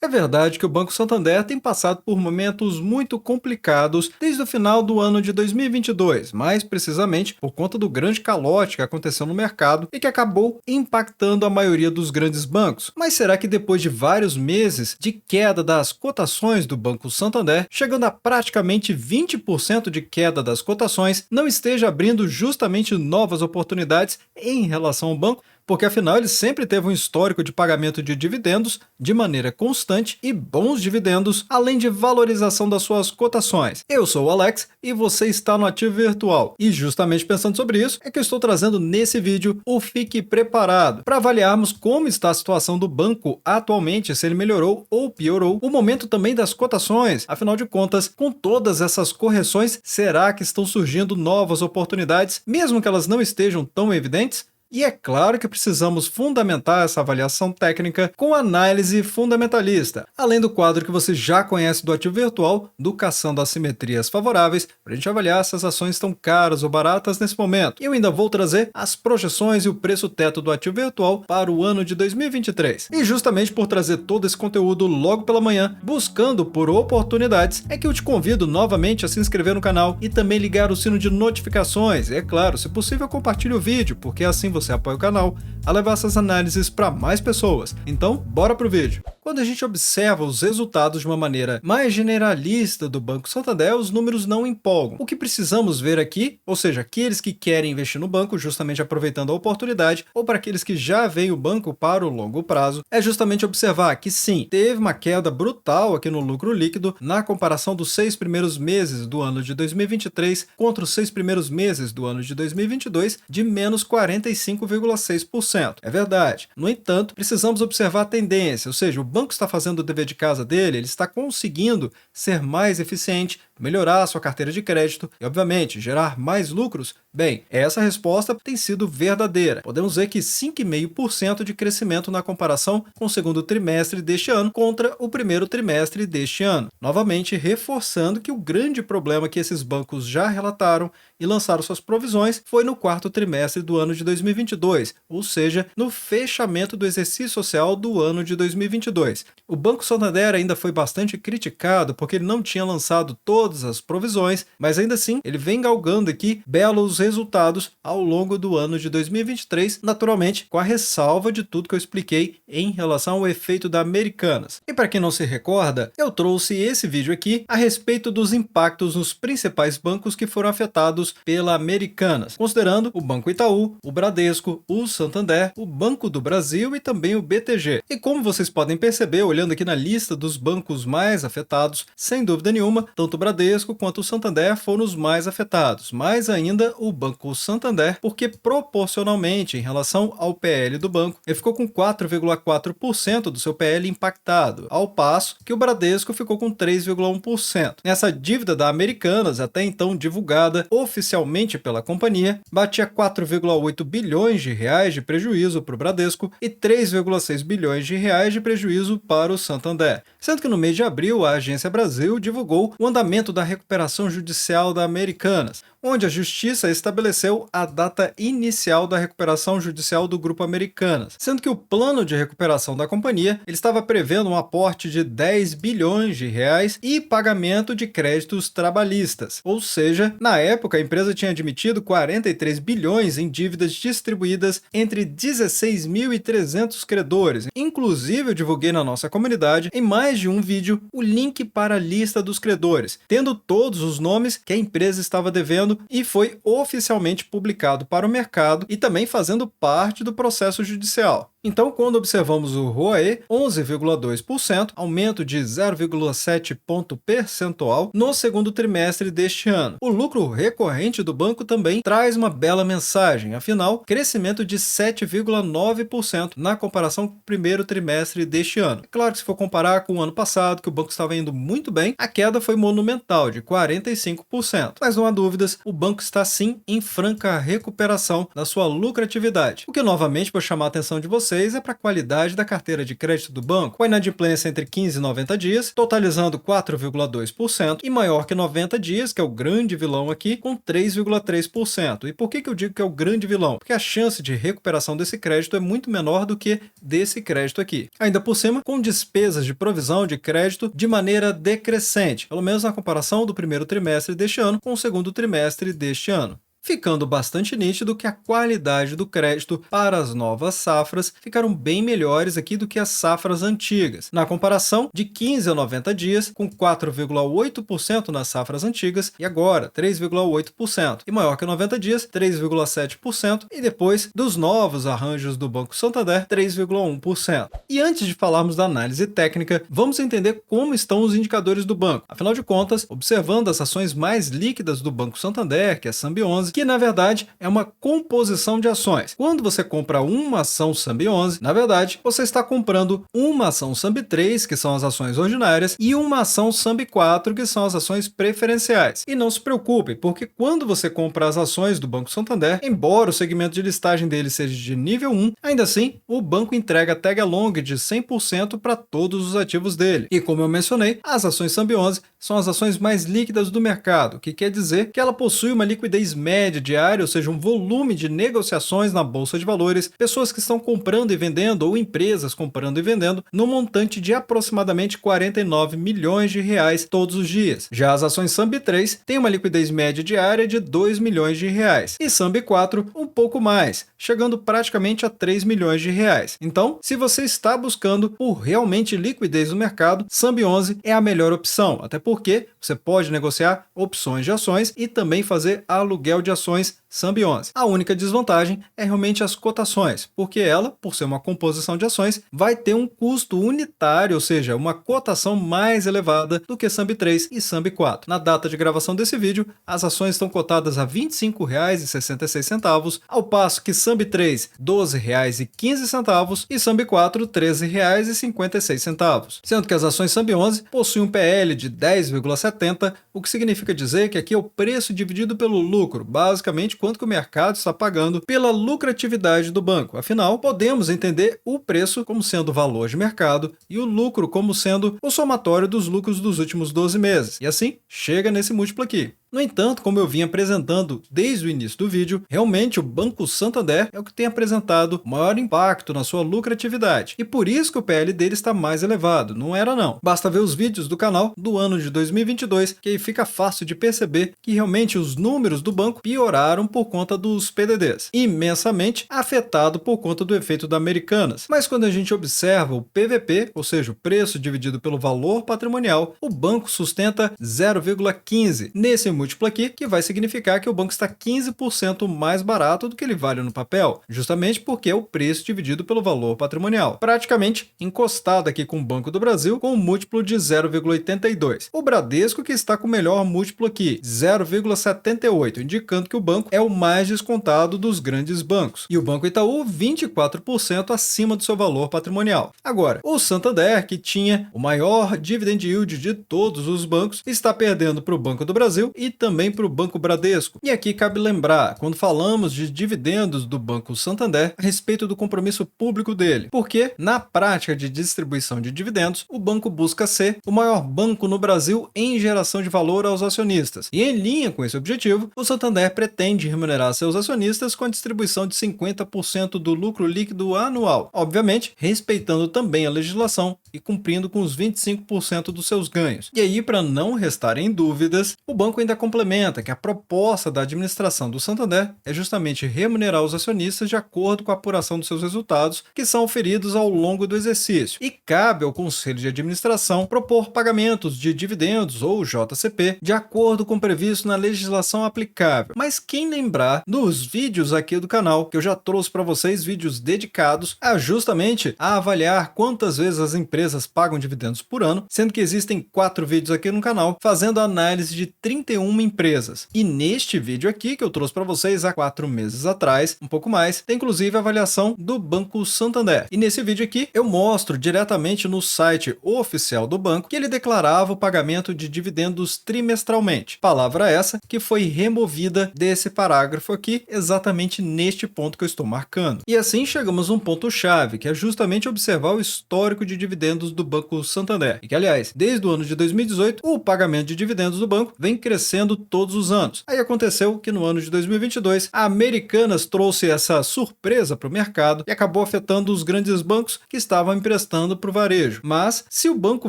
É verdade que o Banco Santander tem passado por momentos muito complicados desde o final do ano de 2022, mais precisamente por conta do grande calote que aconteceu no mercado e que acabou impactando a maioria dos grandes bancos. Mas será que depois de vários meses de queda das cotações do Banco Santander, chegando a praticamente 20% de queda das cotações, não esteja abrindo justamente novas oportunidades em relação ao banco? Porque afinal ele sempre teve um histórico de pagamento de dividendos de maneira constante e bons dividendos, além de valorização das suas cotações. Eu sou o Alex e você está no Ativo Virtual. E justamente pensando sobre isso, é que eu estou trazendo nesse vídeo o Fique Preparado, para avaliarmos como está a situação do banco atualmente, se ele melhorou ou piorou, o momento também das cotações, afinal de contas, com todas essas correções, será que estão surgindo novas oportunidades, mesmo que elas não estejam tão evidentes? E é claro que precisamos fundamentar essa avaliação técnica com análise fundamentalista, além do quadro que você já conhece do Ativo Virtual, do Caçando Assimetrias Favoráveis, para a gente avaliar se as ações estão caras ou baratas nesse momento. E eu ainda vou trazer as projeções e o preço teto do Ativo Virtual para o ano de 2023. E justamente por trazer todo esse conteúdo logo pela manhã, buscando por oportunidades, é que eu te convido novamente a se inscrever no canal e também ligar o sino de notificações. E é claro, se possível, compartilhe o vídeo, porque assim você apoia o canal a levar essas análises para mais pessoas. Então, bora pro vídeo. Quando a gente observa os resultados de uma maneira mais generalista do Banco Santander, os números não empolgam. O que precisamos ver aqui, ou seja, aqueles que querem investir no banco, justamente aproveitando a oportunidade, ou para aqueles que já veem o banco para o longo prazo, é justamente observar que sim, teve uma queda brutal aqui no lucro líquido na comparação dos 6 primeiros meses do ano de 2023 contra os 6 primeiros meses do ano de 2022, de menos 45,6%. É verdade. No entanto, precisamos observar a tendência, ou seja, o banco está fazendo o dever de casa dele, ele está conseguindo ser mais eficiente, melhorar a sua carteira de crédito e, obviamente, gerar mais lucros? Bem, essa resposta tem sido verdadeira. Podemos ver que 5,5% de crescimento na comparação com o segundo trimestre deste ano contra o primeiro trimestre deste ano. Novamente, reforçando que o grande problema que esses bancos já relataram e lançaram suas provisões foi no quarto trimestre do ano de 2022, ou seja, no fechamento do exercício social do ano de 2022. O Banco Santander ainda foi bastante criticado porque ele não tinha lançado todas as provisões, mas ainda assim ele vem galgando aqui belos resultados ao longo do ano de 2023, naturalmente com a ressalva de tudo que eu expliquei em relação ao efeito da Americanas. E para quem não se recorda, eu trouxe esse vídeo aqui a respeito dos impactos nos principais bancos que foram afetados pela Americanas, considerando o Banco Itaú, o Bradesco, o Santander, o Banco do Brasil e também o BTG. E como vocês podem perceber, olhando aqui na lista dos bancos mais afetados, sem dúvida nenhuma, tanto o Bradesco quanto o Santander foram os mais afetados, mais ainda o Banco Santander, porque proporcionalmente em relação ao PL do banco, ele ficou com 4,4% do seu PL impactado, ao passo que o Bradesco ficou com 3,1%. Nessa dívida da Americanas, até então divulgada oficialmente pela companhia, batia 4,8 bilhões de reais de prejuízo para o Bradesco e 3,6 bilhões de reais de prejuízo para o Santander. Sendo que no mês de abril, a Agência Brasil divulgou o andamento da recuperação judicial da Americanas, onde a Justiça estabeleceu a data inicial da recuperação judicial do Grupo Americanas, sendo que o plano de recuperação da companhia ele estava prevendo um aporte de 10 bilhões de reais e pagamento de créditos trabalhistas, ou seja, na época a empresa tinha admitido 43 bilhões em dívidas distribuídas entre 16.300 credores. Inclusive, eu divulguei na nossa comunidade, em mais de um vídeo, o link para a lista dos credores, tendo todos os nomes que a empresa estava devendo e foi oficialmente publicado para o mercado e também fazendo parte do processo judicial. Então, quando observamos o ROAE, 11,2%, aumento de 0,7 ponto percentual no segundo trimestre deste ano. O lucro recorrente do banco também traz uma bela mensagem, afinal, crescimento de 7,9% na comparação com o primeiro trimestre deste ano. É claro que se for comparar com o ano passado, que o banco estava indo muito bem, a queda foi monumental, de 45%. Mas não há dúvidas, o banco está sim em franca recuperação da sua lucratividade. O que novamente, para chamar a atenção de vocês, vocês é para a qualidade da carteira de crédito do banco, com a inadimplência entre 15 e 90 dias, totalizando 4,2%, e maior que 90 dias, que é o grande vilão aqui, com 3,3%. E por que eu digo que é o grande vilão? Porque a chance de recuperação desse crédito é muito menor do que desse crédito aqui. Ainda por cima, com despesas de provisão de crédito de maneira decrescente, pelo menos na comparação do primeiro trimestre deste ano com o segundo trimestre deste ano. Ficando bastante nítido que a qualidade do crédito para as novas safras ficaram bem melhores aqui do que as safras antigas. Na comparação, de 15 a 90 dias, com 4,8% nas safras antigas e agora 3,8%. E maior que 90 dias, 3,7%. E depois dos novos arranjos do Banco Santander, 3,1%. E antes de falarmos da análise técnica, vamos entender como estão os indicadores do banco. Afinal de contas, observando as ações mais líquidas do Banco Santander, que é a SAMB11, que na verdade é uma composição de ações. Quando você compra uma ação SAMB11, na verdade você está comprando uma ação SAMB3, que são as ações ordinárias, e uma ação SAMB4, que são as ações preferenciais. E não se preocupe, porque quando você compra as ações do Banco Santander, embora o segmento de listagem dele seja de nível 1, ainda assim o banco entrega tag along de 100% para todos os ativos dele. E como eu mencionei, as ações SAMB11 são as ações mais líquidas do mercado, o que quer dizer que ela possui uma liquidez média diária, ou seja, um volume de negociações na Bolsa de Valores, pessoas que estão comprando e vendendo ou empresas comprando e vendendo no montante de aproximadamente 49 milhões de reais todos os dias. Já as ações SAMB3 têm uma liquidez média diária de 2 milhões de reais e SAMB4 um pouco mais, chegando praticamente a 3 milhões de reais. Então, se você está buscando por realmente liquidez no mercado, SAMB11 é a melhor opção, até porque você pode negociar opções de ações e também fazer aluguel de ações SAMB11. A única desvantagem é realmente as cotações, porque ela, por ser uma composição de ações, vai ter um custo unitário, ou seja, uma cotação mais elevada do que SAMB3 e SAMB4. Na data de gravação desse vídeo, as ações estão cotadas a R$ 25,66, ao passo que SAMB3 R$ 12,15 e SAMB4 R$ 13,56. Sendo que as ações SAMB11 possuem um PL de 10,70, o que significa dizer que aqui é o preço dividido pelo lucro, basicamente quanto que o mercado está pagando pela lucratividade do banco. Afinal, podemos entender o preço como sendo o valor de mercado e o lucro como sendo o somatório dos lucros dos últimos 12 meses. E assim, chega nesse múltiplo aqui. No entanto, como eu vim apresentando desde o início do vídeo, realmente o Banco Santander é o que tem apresentado maior impacto na sua lucratividade. E por isso que o PL dele está mais elevado, não era não. Basta ver os vídeos do canal do ano de 2022, que aí fica fácil de perceber que realmente os números do banco pioraram por conta dos PDDs, imensamente afetado por conta do efeito da Americanas. Mas quando a gente observa o PVP, ou seja, o preço dividido pelo valor patrimonial, o banco sustenta 0,15 nesse múltiplo aqui, que vai significar que o banco está 15% mais barato do que ele vale no papel, justamente porque é o preço dividido pelo valor patrimonial. Praticamente encostado aqui com o Banco do Brasil, com um múltiplo de 0,82. O Bradesco que está com o melhor múltiplo aqui, 0,78, indicando que o banco é o mais descontado dos grandes bancos. E o Banco Itaú, 24% acima do seu valor patrimonial. Agora, o Santander, que tinha o maior dividend yield de todos os bancos, está perdendo para o Banco do Brasil e também para o Banco Bradesco. E aqui cabe lembrar, quando falamos de dividendos do Banco Santander, a respeito do compromisso público dele, porque na prática de distribuição de dividendos, o banco busca ser o maior banco no Brasil em geração de valor aos acionistas. E em linha com esse objetivo, o Santander pretende remunerar seus acionistas com a distribuição de 50% do lucro líquido anual, obviamente respeitando também a legislação e cumprindo com os 25% dos seus ganhos. E aí, para não restarem dúvidas, o banco ainda complementa que a proposta da administração do Santander é justamente remunerar os acionistas de acordo com a apuração dos seus resultados, que são oferidos ao longo do exercício. E cabe ao Conselho de Administração propor pagamentos de dividendos ou JCP de acordo com o previsto na legislação aplicável. Mas quem lembrar, nos vídeos aqui do canal, que eu já trouxe para vocês vídeos dedicados justamente a avaliar quantas vezes as empresas pagam dividendos por ano, sendo que existem 4 vídeos aqui no canal fazendo a análise de 31 31 empresas. E neste vídeo aqui, que eu trouxe para vocês há 4 meses atrás, um pouco mais, tem inclusive a avaliação do Banco Santander. E nesse vídeo aqui, eu mostro diretamente no site oficial do banco que ele declarava o pagamento de dividendos trimestralmente. Palavra essa que foi removida desse parágrafo aqui, exatamente neste ponto que eu estou marcando. E assim chegamos a um ponto-chave, que é justamente observar o histórico de dividendos do Banco Santander. E que, aliás, desde o ano de 2018, o pagamento de dividendos do banco vem crescendo todos os anos. Aí aconteceu que no ano de 2022, a Americanas trouxe essa surpresa para o mercado e acabou afetando os grandes bancos que estavam emprestando para o varejo. Mas, se o banco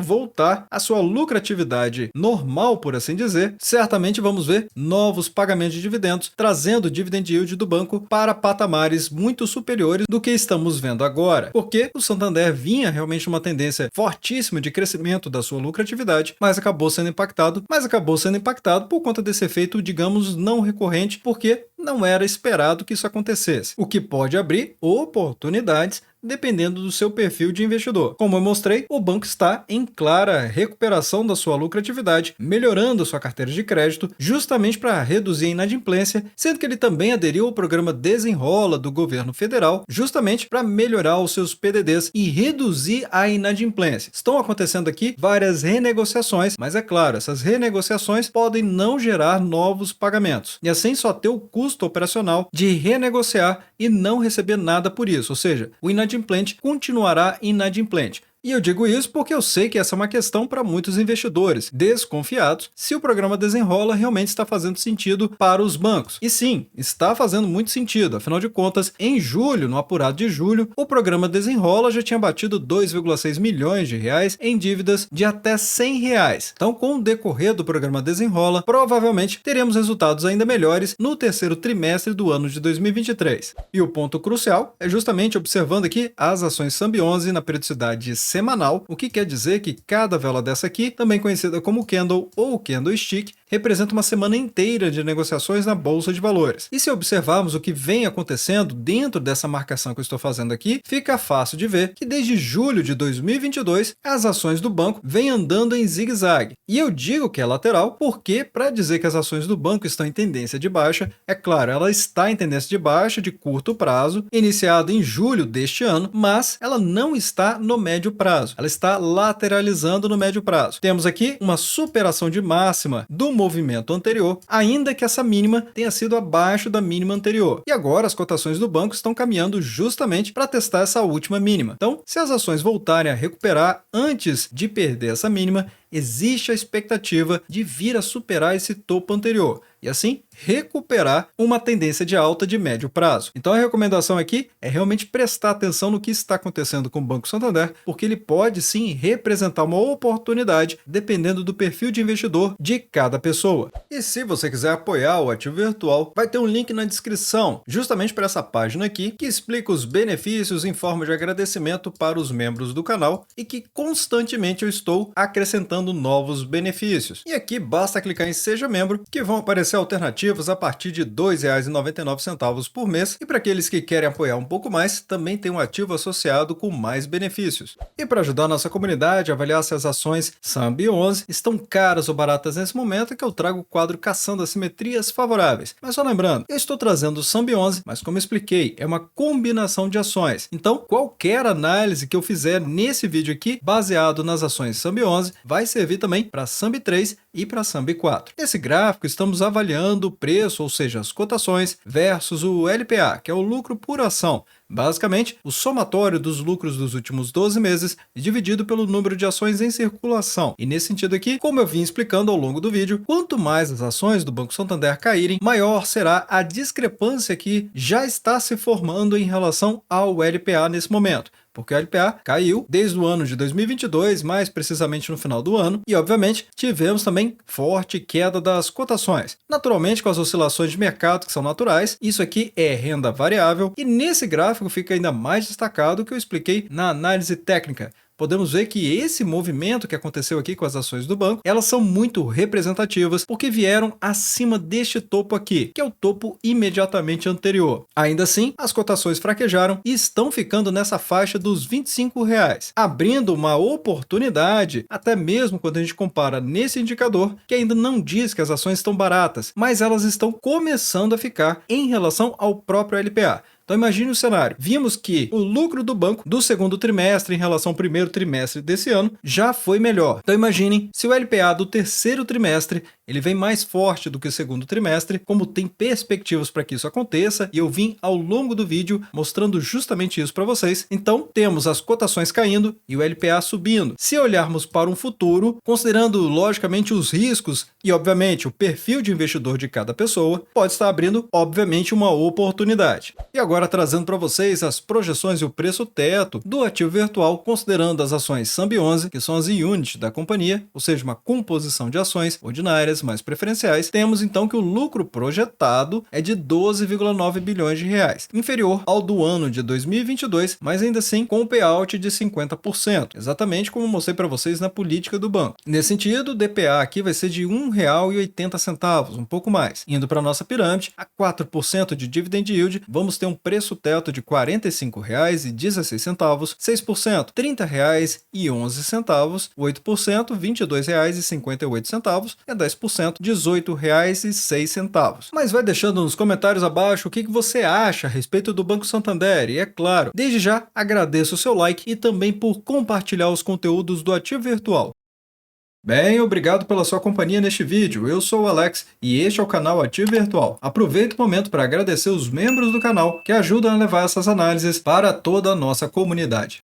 voltar à sua lucratividade normal, por assim dizer, certamente vamos ver novos pagamentos de dividendos, trazendo o dividend yield do banco para patamares muito superiores do que estamos vendo agora. Porque o Santander vinha realmente uma tendência fortíssima de crescimento da sua lucratividade, mas acabou sendo impactado por conta desse efeito, digamos, não recorrente, porque não era esperado que isso acontecesse, o que pode abrir oportunidades dependendo do seu perfil de investidor. Como eu mostrei, o banco está em clara recuperação da sua lucratividade, melhorando sua carteira de crédito, justamente para reduzir a inadimplência, sendo que ele também aderiu ao programa Desenrola do governo federal, justamente para melhorar os seus PDDs e reduzir a inadimplência. Estão acontecendo aqui várias renegociações, mas é claro, essas renegociações podem não gerar novos pagamentos, e assim só ter o custo operacional de renegociar e não receber nada por isso, ou seja, o inadimplente continuará inadimplente. E eu digo isso porque eu sei que essa é uma questão para muitos investidores desconfiados se o programa Desenrola realmente está fazendo sentido para os bancos. E sim, está fazendo muito sentido. Afinal de contas, em julho, no apurado de julho, o programa Desenrola já tinha batido 2,6 milhões de reais em dívidas de até 100 reais. Então, com o decorrer do programa Desenrola, provavelmente teremos resultados ainda melhores no terceiro trimestre do ano de 2023. E o ponto crucial é justamente observando aqui as ações Sambi11 na periodicidade semanal, o que quer dizer que cada vela dessa aqui, também conhecida como candle ou candlestick, representa uma semana inteira de negociações na Bolsa de Valores. E se observarmos o que vem acontecendo dentro dessa marcação que eu estou fazendo aqui, fica fácil de ver que desde julho de 2022, as ações do banco vêm andando em zigue-zague. E eu digo que é lateral porque, para dizer que as ações do banco estão em tendência de baixa, é claro, ela está em tendência de baixa de curto prazo, iniciada em julho deste ano, mas ela não está no médio prazo, ela está lateralizando no médio prazo. Temos aqui uma superação de máxima do movimento anterior, ainda que essa mínima tenha sido abaixo da mínima anterior. E agora as cotações do banco estão caminhando justamente para testar essa última mínima. Então, se as ações voltarem a recuperar antes de perder essa mínima, existe a expectativa de vir a superar esse topo anterior e assim recuperar uma tendência de alta de médio prazo. Então a recomendação aqui é realmente prestar atenção no que está acontecendo com o Banco Santander, porque ele pode sim representar uma oportunidade dependendo do perfil de investidor de cada pessoa. E se você quiser apoiar o Ativo Virtual, vai ter um link na descrição, justamente para essa página aqui, que explica os benefícios em forma de agradecimento para os membros do canal e que constantemente eu estou acrescentando novos benefícios. E aqui basta clicar em Seja Membro, que vão aparecer alternativas a partir de R$ 2,99 por mês, e para aqueles que querem apoiar um pouco mais, também tem um ativo associado com mais benefícios. E para ajudar a nossa comunidade a avaliar se as ações Sambi11 estão caras ou baratas nesse momento, é que eu trago o quadro Caçando Assimetrias Favoráveis. Mas só lembrando, eu estou trazendo o Sambi11, mas como eu expliquei, é uma combinação de ações. Então, qualquer análise que eu fizer nesse vídeo aqui, baseado nas ações Sambi11, vai servir também para Sambi3 e para Sambi4. Nesse gráfico, estamos avaliando o preço, ou seja, as cotações, versus o LPA, que é o lucro por ação. Basicamente, o somatório dos lucros dos últimos 12 meses dividido pelo número de ações em circulação. E nesse sentido aqui, como eu vim explicando ao longo do vídeo, quanto mais as ações do Banco Santander caírem, maior será a discrepância que já está se formando em relação ao LPA nesse momento. Porque o LPA caiu desde o ano de 2022, mais precisamente no final do ano, e obviamente tivemos também forte queda das cotações. Naturalmente, com as oscilações de mercado que são naturais, isso aqui é renda variável, e nesse gráfico fica ainda mais destacado o que eu expliquei na análise técnica. podemos ver que esse movimento que aconteceu aqui com as ações do banco, elas são muito representativas porque vieram acima deste topo aqui, que é o topo imediatamente anterior. Ainda assim, as cotações fraquejaram e estão ficando nessa faixa dos R$ 25, abrindo uma oportunidade, até mesmo quando a gente compara nesse indicador, que ainda não diz que as ações estão baratas, mas elas estão começando a ficar em relação ao próprio LPA. Então imagine o cenário. Vimos que o lucro do banco do segundo trimestre em relação ao primeiro trimestre desse ano já foi melhor. Então imaginem se o LPA do terceiro trimestre ele vem mais forte do que o segundo trimestre, como tem perspectivas para que isso aconteça, e eu vim ao longo do vídeo mostrando justamente isso para vocês. Então temos as cotações caindo e o LPA subindo. Se olharmos para um futuro, considerando logicamente os riscos e obviamente o perfil de investidor de cada pessoa, pode estar abrindo obviamente uma oportunidade. E agora trazendo para vocês as projeções e o preço teto do ativo virtual, considerando as ações SAMB11, que são as units da companhia, ou seja, uma composição de ações ordinárias mais preferenciais, temos então que o lucro projetado é de 12,9 bilhões de reais, inferior ao do ano de 2022, mas ainda assim com o payout de 50%, exatamente como mostrei para vocês na política do banco. Nesse sentido, o DPA aqui vai ser de R$ 1,80, um pouco mais. Indo para a nossa pirâmide, a 4% de dividend yield, vamos ter um preço teto de R$ 45,16, 6%, R$ 30,11, 8%, R$ 22,58 e 10%, R$ 18,06. Mas vai deixando nos comentários abaixo o que você acha a respeito do Banco Santander e, é claro, desde já agradeço o seu like e também por compartilhar os conteúdos do Ativo Virtual. Bem, obrigado pela sua companhia neste vídeo. Eu sou o Alex e este é o canal Ativo Virtual. Aproveito o momento para agradecer os membros do canal que ajudam a levar essas análises para toda a nossa comunidade.